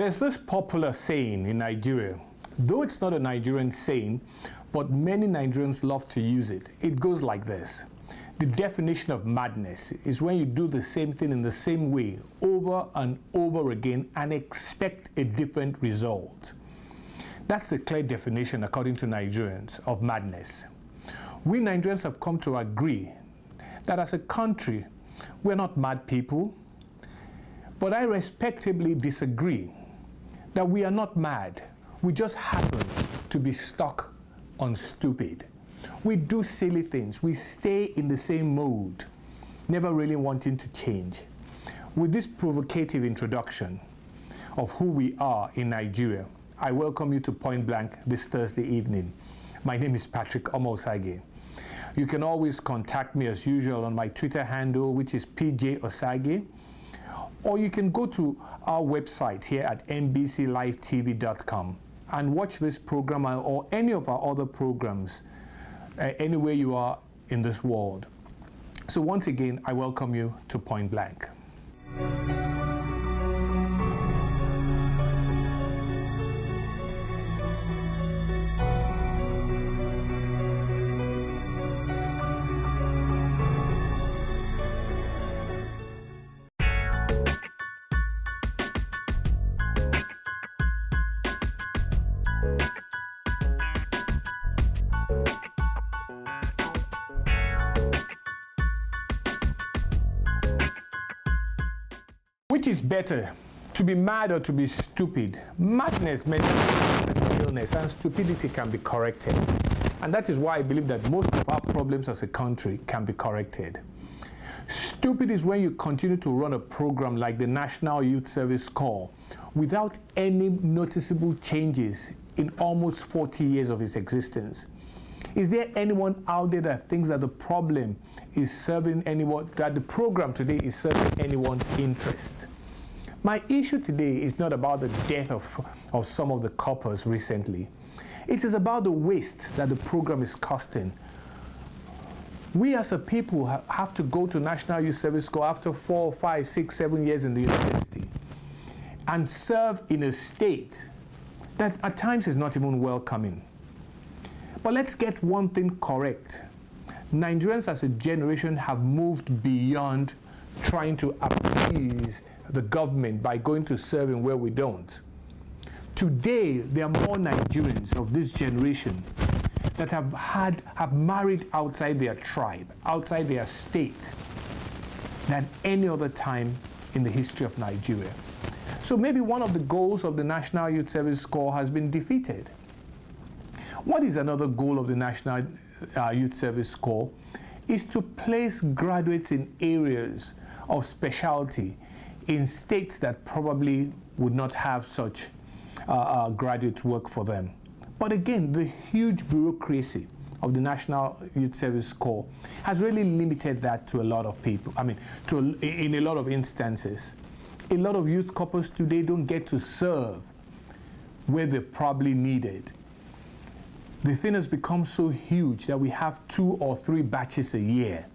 There's this popular saying in Nigeria, though it's not a Nigerian saying, but many Nigerians love to use it. It goes like this. The definition of madness is when you do the same thing in the same way over and over again and expect a different result. That's the clear definition, according to Nigerians, of madness. We Nigerians have come to agree that as a country, we're not mad people, but I respectably disagree that we are not mad. We just happen to be stuck on stupid. We do silly things. We stay in the same mode, never really wanting to change. With this provocative introduction of who we are in Nigeria, I welcome you to Pointblank this Thursday evening. My name is Patrick Omosage. You can always contact me as usual on my Twitter handle, which is PJ Osage, or you can go to our website here at MBCLiveTV.com and watch this program or any of our other programs anywhere you are in this world. So once again, I welcome you to Pointblank. Which is better, to be mad or to be stupid? Madness, mental illness, and stupidity can be corrected. And that is why I believe that most of our problems as a country can be corrected. Stupid is when you continue to run a program like the National Youth Service Corps without any noticeable changes in almost 40 years of its existence. Is there anyone out there that thinks that the problem is serving anyone, that the program today is serving anyone's interest? My issue today is not about the death of some of the coppers recently. It is about the waste that the program is costing. We as a people have to go to National Youth Service Corps after 4, 5, 6, 7 years in the university and serve in a state that at times is not even welcoming. But let's get one thing correct. Nigerians as a generation have moved beyond trying to appease the government by going to serving where we don't. Today, there are more Nigerians of this generation that have married outside their tribe, outside their state, than any other time in the history of Nigeria. So maybe one of the goals of the National Youth Service Corps has been defeated. What is another goal of the National Youth Service Corps? Is to place graduates in areas of specialty in states that probably would not have such graduates work for them. But again, the huge bureaucracy of the National Youth Service Corps has really limited that to a lot of people. I mean, in a lot of instances. A lot of youth couples today don't get to serve where they're probably needed. The thing has become so huge that we have 2 or 3 batches a year.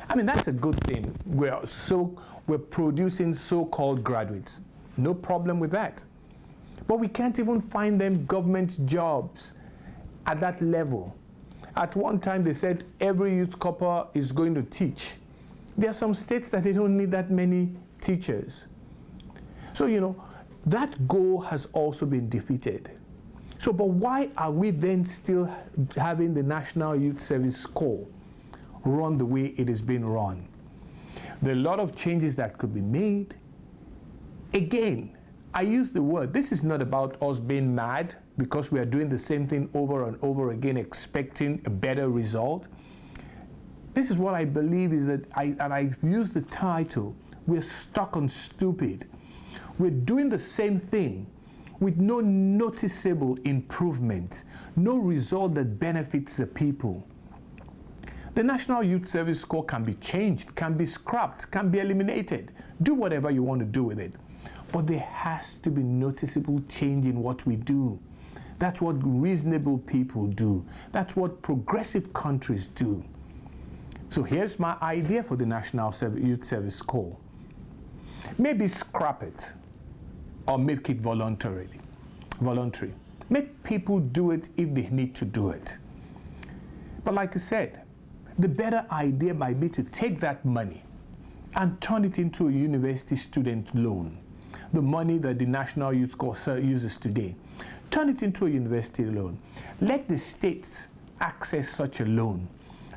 I mean, that's a good thing. We're producing so-called graduates. No problem with that. But we can't even find them government jobs at that level. At one time, they said every youth corps is going to teach. There are some states that they don't need that many teachers. So, you know, that goal has also been defeated. So, but why are we then still having the National Youth Service Corps run the way it is being run? There are a lot of changes that could be made. Again, I use the word, this is not about us being mad because we are doing the same thing over and over again, expecting a better result. This is what I believe is that, I've used the title, we're stuck on stupid. We're doing the same thing with no noticeable improvement, no result that benefits the people. The National Youth Service Corps can be changed, can be scrapped, can be eliminated. Do whatever you want to do with it. But there has to be noticeable change in what we do. That's what reasonable people do. That's what progressive countries do. So here's my idea for the National Youth Service Corps. Maybe scrap it or make it voluntary. Make people do it if they need to do it. But like I said, the better idea might be to take that money and turn it into a university student loan. The money that the National Youth Corps uses today. Turn it into a university loan. Let the states access such a loan.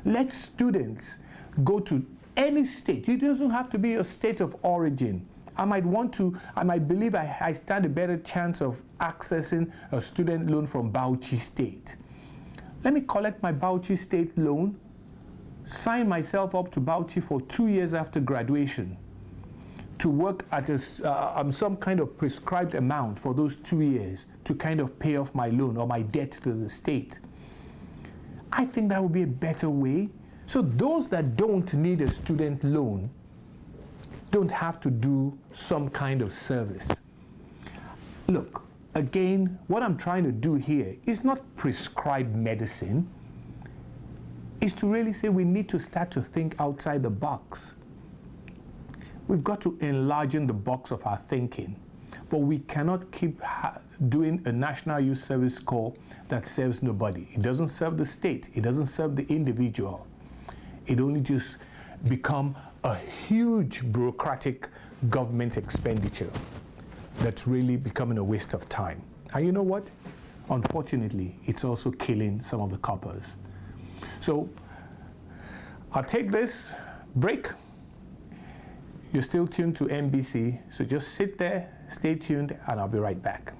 Let students go to any state. It doesn't have to be a state of origin. I might believe I stand a better chance of accessing a student loan from Bauchi State. Let me collect my Bauchi State loan, sign myself up to Bauchi for 2 years after graduation to work at some kind of prescribed amount for those 2 years to kind of pay off my loan or my debt to the state. I think that would be a better way. So those that don't need a student loan don't have to do some kind of service. Look, again, what I'm trying to do here is not prescribe medicine. It's to really say we need to start to think outside the box. We've got to enlarge the box of our thinking, but we cannot keep doing a National Youth Service Corps that serves nobody. It doesn't serve the state. It doesn't serve the individual. It only just become a huge bureaucratic government expenditure that's really becoming a waste of time. And you know what? Unfortunately, it's also killing some of the coppers. So I'll take this break. You're still tuned to MBC, so just sit there, stay tuned, and I'll be right back.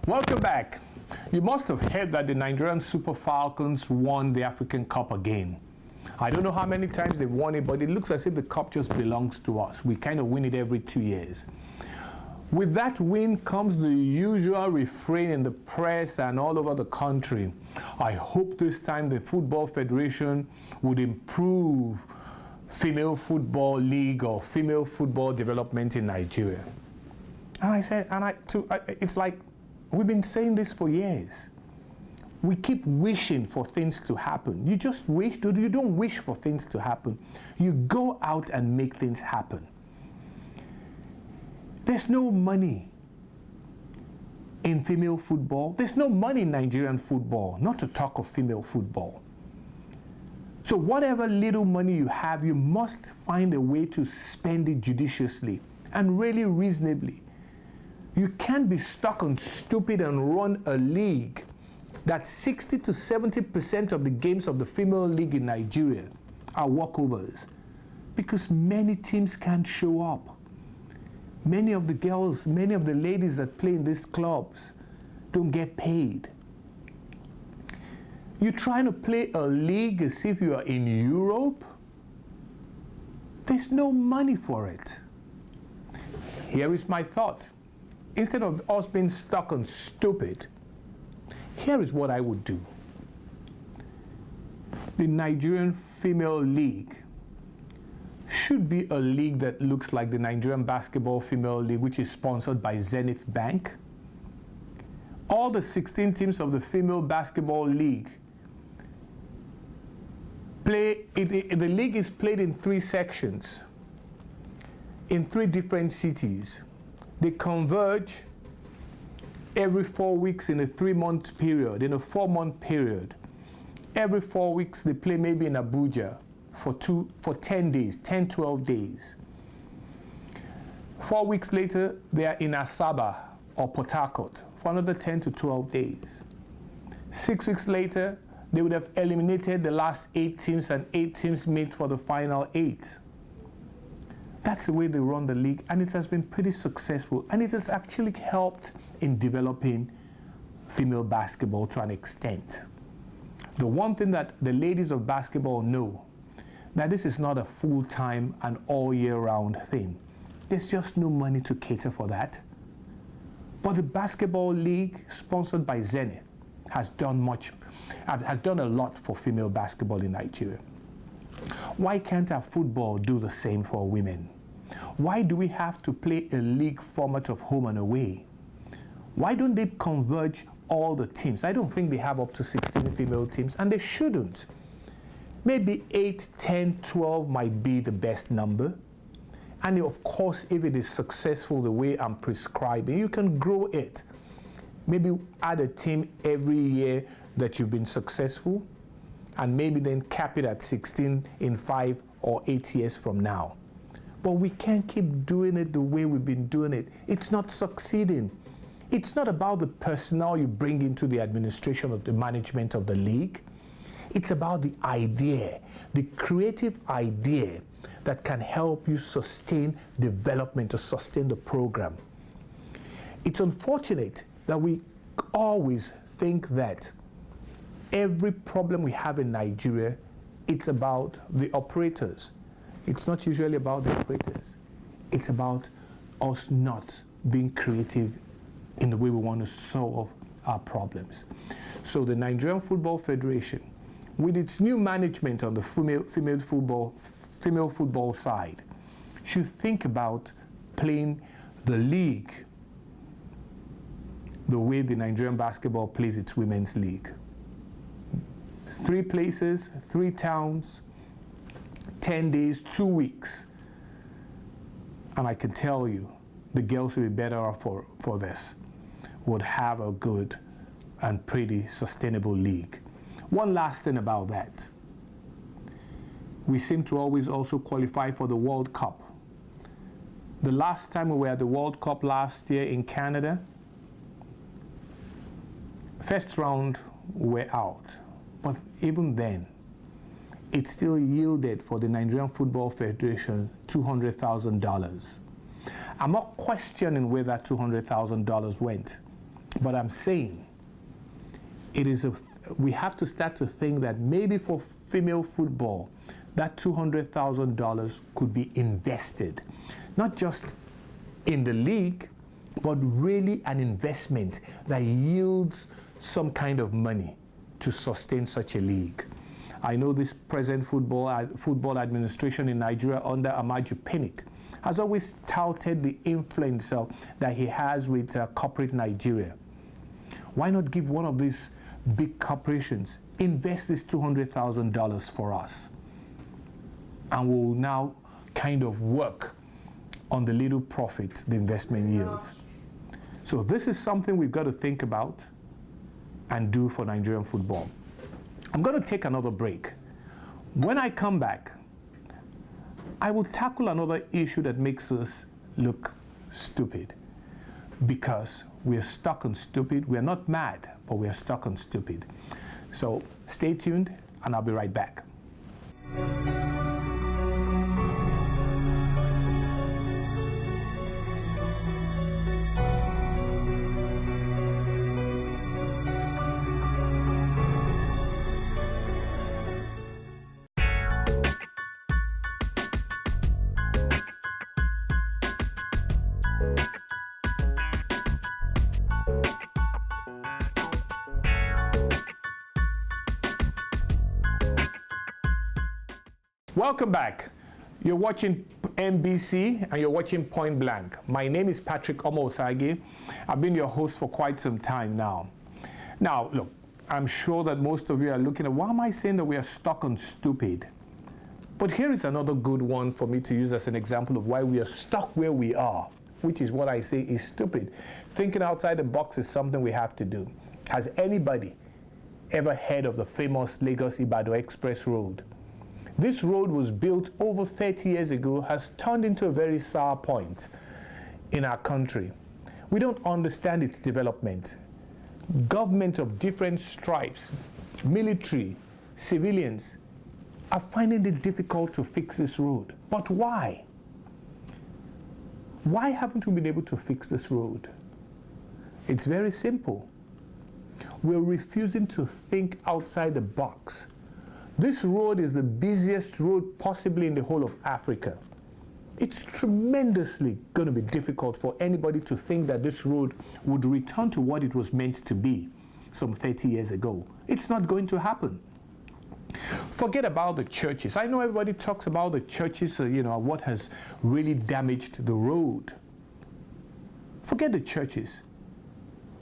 Welcome back. You must have heard that the Nigerian Super Falcons won the African Cup again. I don't know how many times they've won it, but it looks as if the cup just belongs to us. We kind of win it every 2 years. With that win comes the usual refrain in the press and all over the country. I hope this time the Football Federation would improve female football league or female football development in Nigeria. And I said, it's like, we've been saying this for years. We keep wishing for things to happen. You just wish, you don't wish for things to happen. You go out and make things happen. There's no money in female football. There's no money in Nigerian football, not to talk of female football. So whatever little money you have, you must find a way to spend it judiciously and really reasonably. You can't be stuck on stupid and run a league that 60 to 70% of the games of the female league in Nigeria are walkovers because many teams can't show up. Many of the girls, many of the ladies that play in these clubs don't get paid. You're trying to play a league as if you are in Europe. There's no money for it. Here is my thought. Instead of us being stuck on stupid, here is what I would do. The Nigerian Female League should be a league that looks like the Nigerian Basketball Female League, which is sponsored by Zenith Bank. All the 16 teams of the Female Basketball League the league is played in 3 sections, in 3 different cities. They converge every 4 weeks in a 3-month period, in a 4-month period. Every 4 weeks, they play maybe in Abuja for 10 days, 10, 12 days. 4 weeks later, they are in Asaba or Port Harcourt for another 10 to 12 days. 6 weeks later, they would have eliminated the last 8 teams and 8 teams meet for the final 8. That's the way they run the league, and it has been pretty successful, and it has actually helped in developing female basketball to an extent. The one thing that the ladies of basketball know, that this is not a full-time and all-year-round thing. There's just no money to cater for that. But the basketball league, sponsored by Zenith, has done a lot for female basketball in Nigeria. Why can't our football do the same for women? Why do we have to play a league format of home and away? Why don't they converge all the teams? I don't think they have up to 16 female teams, and they shouldn't. Maybe 8, 10, 12 might be the best number. And of course, if it is successful the way I'm prescribing, you can grow it. Maybe add a team every year that you've been successful, and maybe then cap it at 16 in 5 or 8 years from now. But we can't keep doing it the way we've been doing it. It's not succeeding. It's not about the personnel you bring into the administration of the management of the league. It's about the idea, the creative idea that can help you sustain development, to sustain the program. It's unfortunate that we always think that every problem we have in Nigeria, it's about the operators. It's not usually about the operators. It's about us not being creative in the way we want to solve our problems. So the Nigerian Football Federation, with its new management on the female football side, should think about playing the league the way the Nigerian basketball plays its women's league. 3 places, 3 towns, 10 days, 2 weeks. And I can tell you, the girls will be better off for this, would have a good and pretty sustainable league. One last thing about that. We seem to always also qualify for the World Cup. The last time we were at the World Cup last year in Canada, first round we're out. But even then, it still yielded for the Nigerian Football Federation $200,000. I'm not questioning where that $200,000 went, but I'm saying we have to start to think that maybe for female football, that $200,000 could be invested, not just in the league, but really an investment that yields some kind of money to sustain such a league. I know this present football administration in Nigeria under Amaju Pinnick has always touted the influence that he has with corporate Nigeria. Why not give one of these big corporations, invest this $200,000 for us, and we'll now kind of work on the little profit the investment yields. So this is something we've got to think about and do for Nigerian football. I'm going to take another break. When I come back, I will tackle another issue that makes us look stupid, because we are stuck on stupid. We are not mad, but we are stuck on stupid. So stay tuned, and I'll be right back. Welcome back. You're watching MBC and you're watching Pointblank. My name is Patrick Omosagi. I've been your host for quite some time now. Now, look, I'm sure that most of you are looking at, why am I saying that we are stuck on stupid? But here is another good one for me to use as an example of why we are stuck where we are, which is what I say is stupid. Thinking outside the box is something we have to do. Has anybody ever heard of the famous Lagos-Ibadan Express Road? This road was built over 30 years ago, has turned into a very sour point in our country. We don't understand its development. Government of different stripes, military, civilians, are finding it difficult to fix this road. But why? Why haven't we been able to fix this road? It's very simple. We're refusing to think outside the box. This road is the busiest road possibly in the whole of Africa. It's tremendously going to be difficult for anybody to think that this road would return to what it was meant to be. some 30 years ago. It's not going to happen. Forget about the churches. I know everybody talks about the churches, what has really damaged the road. Forget the churches.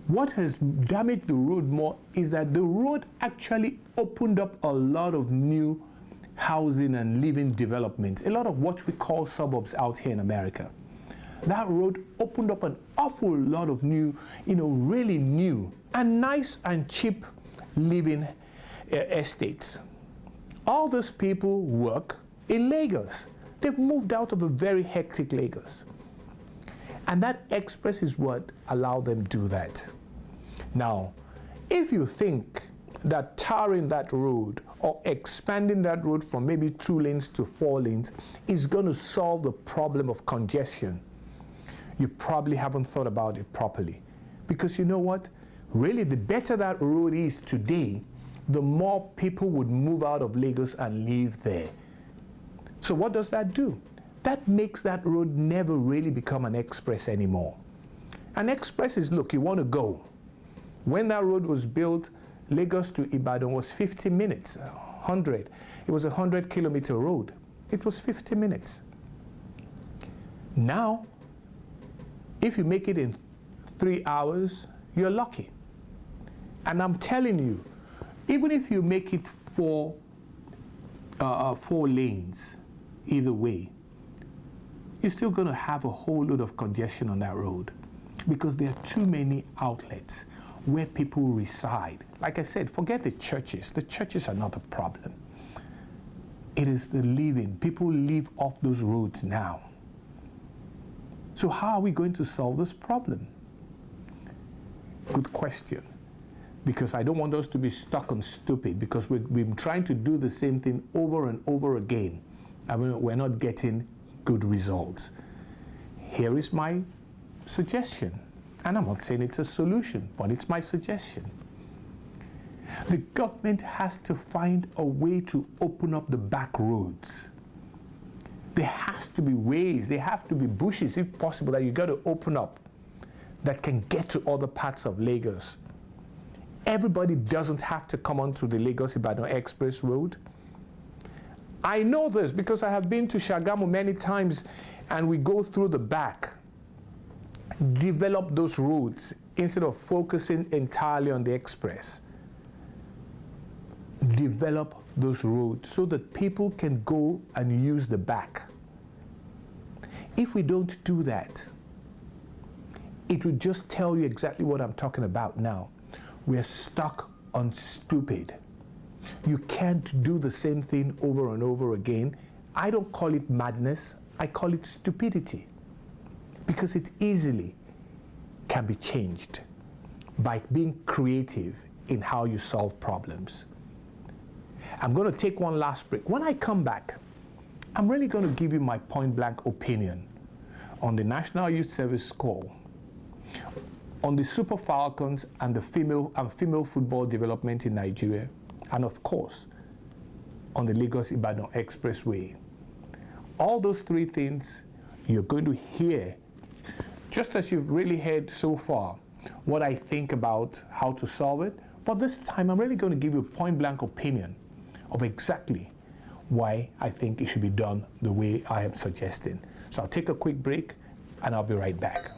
What has damaged the road more is that the road actually opened up a lot of new housing and living developments, a lot of what we call suburbs out here in America. That road opened up an awful lot of new, really new and nice and cheap living estates. All those people work in Lagos. They've moved out of a very hectic Lagos. And that express is what allowed them to do that. Now, if you think that tarring that road or expanding that road from maybe 2 lanes to 4 lanes is going to solve the problem of congestion, you probably haven't thought about it properly. Because you know what? Really, the better that road is today, the more people would move out of Lagos and live there. So what does that do? That makes that road never really become an express anymore. An express is, look, you want to go. When that road was built, Lagos to Ibadan was 50 minutes, 100. It was a 100-kilometer road. It was 50 minutes. Now, if you make it in 3 hours, you're lucky. And I'm telling you, even if you make it 4 lanes either way, you're still going to have a whole lot of congestion on that road because there are too many outlets where people reside. Like I said, forget the churches. The churches are not a problem. It is the living. People live off those roads now. So how are we going to solve this problem? Good question. Because I don't want us to be stuck on stupid, because we've been trying to do the same thing over and over again, and we're not getting good results. Here is my suggestion. And I'm not saying it's a solution, but it's my suggestion. The government has to find a way to open up the back roads. There has to be ways, there have to be bushes, if possible, that you got to open up that can get to other parts of Lagos. Everybody doesn't have to come onto the Lagos-Ibadan Express Road. I know this because I have been to Shagamu many times, and we go through the back. Develop those routes instead of focusing entirely on the express. Develop those roads so that people can go and use the back. If we don't do that, it will just tell you exactly what I'm talking about now. We're stuck on stupid. You can't do the same thing over and over again. I don't call it madness, I call it stupidity. Because it easily can be changed by being creative in how you solve problems. I'm going to take one last break. When I come back, I'm really going to give you my point-blank opinion on the National Youth Service Corps, on the Super Falcons and the female football development in Nigeria, and of course, on the Lagos-Ibadan Expressway. All those 3 things you're going to hear, just as you've really heard so far, what I think about how to solve it. But this time, I'm really going to give you a point-blank opinion of exactly why I think it should be done the way I am suggesting. So I'll take a quick break, and I'll be right back.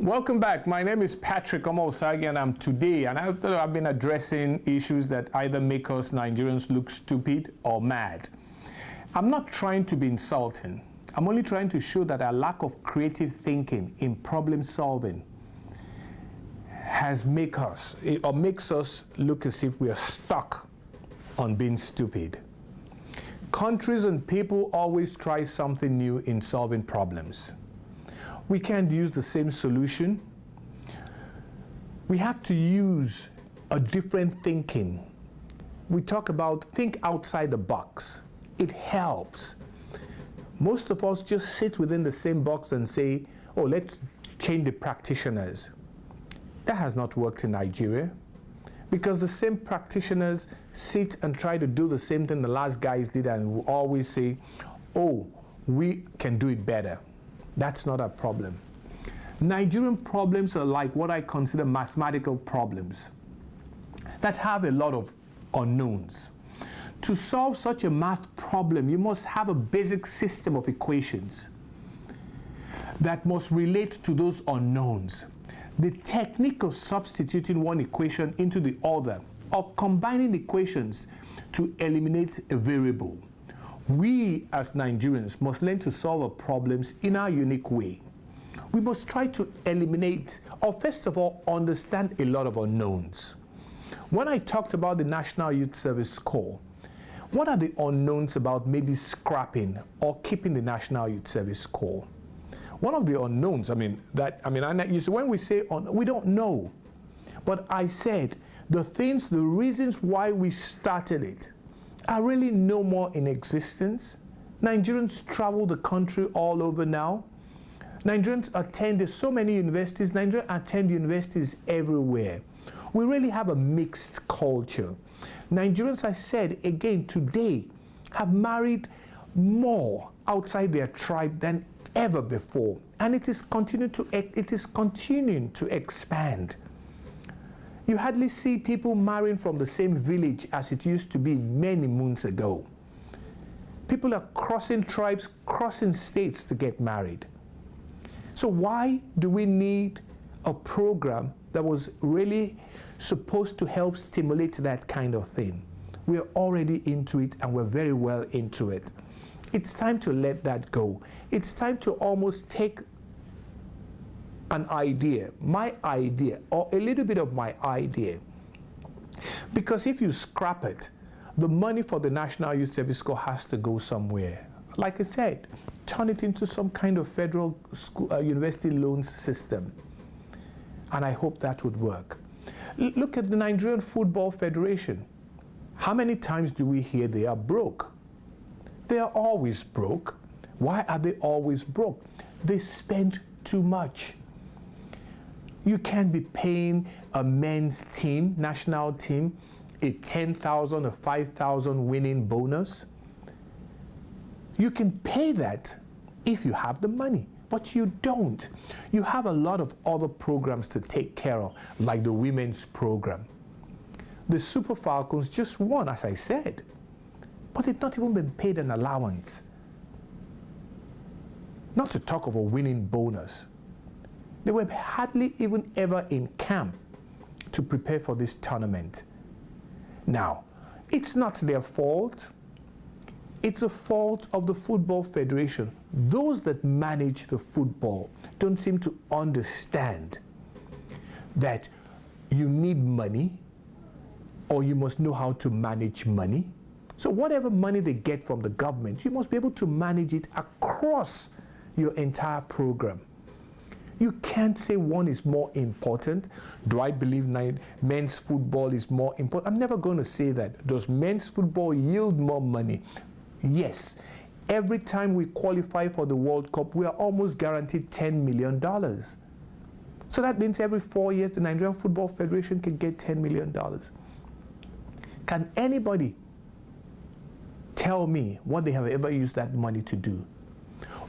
Welcome back. My name is Patrick Omosagi, and I'm today, and I've been addressing issues that either make us Nigerians look stupid or mad. I'm not trying to be insulting. I'm only trying to show that our lack of creative thinking in problem solving makes us look as if we are stuck on being stupid. Countries and people always try something new in solving problems. We can't use the same solution. We have to use a different thinking. We talk about think outside the box. It helps. Most of us just sit within the same box and say, oh, let's change the practitioners. That has not worked in Nigeria Because the same practitioners sit and try to do the same thing the last guys did and will always say, oh, we can do it better. That's not a problem. Nigerian problems are like what I consider mathematical problems that have a lot of unknowns. To solve such a math problem, you must have a basic system of equations that must relate to those unknowns. The technique of substituting one equation into the other or combining equations to eliminate a variable. We as Nigerians must learn to solve our problems in our unique way. We must try to eliminate, or first of all, understand a lot of unknowns. When I talked about the National Youth Service Corps, what are the unknowns about maybe scrapping or keeping the National Youth Service Corps? One of the unknowns, you see, when we say we don't know. But I said the reasons why we started it are really no more in existence. Nigerians travel the country all over now. Nigerians attend so many universities. Nigerians attend universities everywhere. We really have a mixed culture. Nigerians, I said again today, have married more outside their tribe than ever before, and it is continuing to expand. You hardly see people marrying from the same village as it used to be many moons ago. People are crossing tribes, crossing states to get married. So why do we need a program that was really supposed to help stimulate that kind of thing? We're already into it, and we're very well into it. It's time to let that go. It's time to almost take an idea, my idea, or a little bit of my idea. Because if you scrap it, the money for the National Youth Service Corps has to go somewhere. Like I said, turn it into some kind of federal school, university loans system. And I hope that would work. Look at the Nigerian Football Federation. How many times do we hear they are broke? They are always broke. Why are they always broke? They spend too much. You can't be paying a men's team, national team, a 10,000 or 5,000 winning bonus. You can pay that if you have the money, but you don't. You have a lot of other programs to take care of, like the women's program. The Super Falcons just won, as I said, but they've not even been paid an allowance. Not to talk of a winning bonus. They were hardly even ever in camp to prepare for this tournament. Now, it's not their fault. It's a fault of the Football Federation. Those that manage the football don't seem to understand that you need money, or you must know how to manage money. So whatever money they get from the government, you must be able to manage it across your entire program. You can't say one is more important. Do I believe men's football is more important? I'm never going to say that. Does men's football yield more money? Yes. Every time we qualify for the World Cup, we are almost guaranteed $10 million. So that means every 4 years, the Nigerian Football Federation can get $10 million. Can anybody tell me what they have ever used that money to do?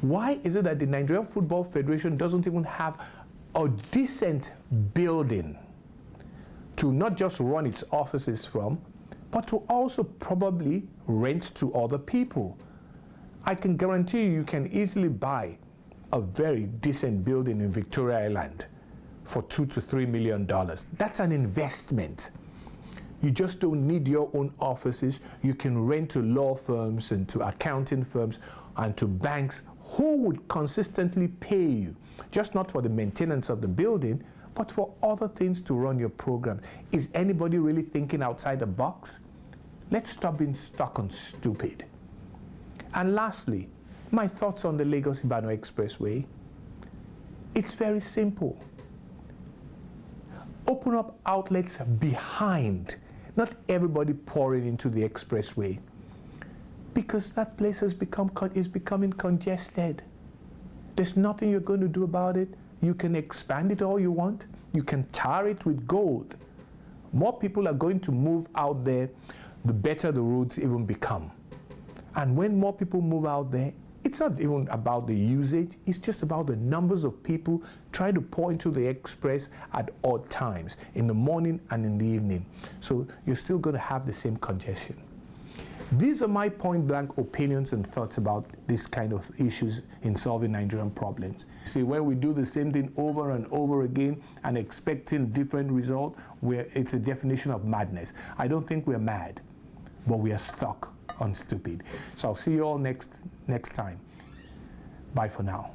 Why is it that the Nigerian Football Federation doesn't even have a decent building to not just run its offices from, but to also probably rent to other people? I can guarantee you can easily buy a very decent building in Victoria Island for $2 to $3 million. That's an investment. You just don't need your own offices. You can rent to law firms and to accounting firms and to banks who would consistently pay you, just not for the maintenance of the building, but for other things to run your program. Is anybody really thinking outside the box? Let's stop being stuck on stupid. And lastly, my thoughts on the Lagos-Ibadan Expressway. It's very simple. Open up outlets behind, not everybody pouring into the expressway, because that place is becoming congested. There's nothing you're going to do about it. You can expand it all you want. You can tar it with gold. More people are going to move out there, the better the roads even become. And when more people move out there, it's not even about the usage, it's just about the numbers of people trying to pour into the express at odd times, in the morning and in the evening. So you're still going to have the same congestion. These are my point-blank opinions and thoughts about this kind of issues in solving Nigerian problems. See, when we do the same thing over and over again and expecting different result, it's a definition of madness. I don't think we're mad, but we are stuck on stupid. So I'll see you all next time. Bye for now.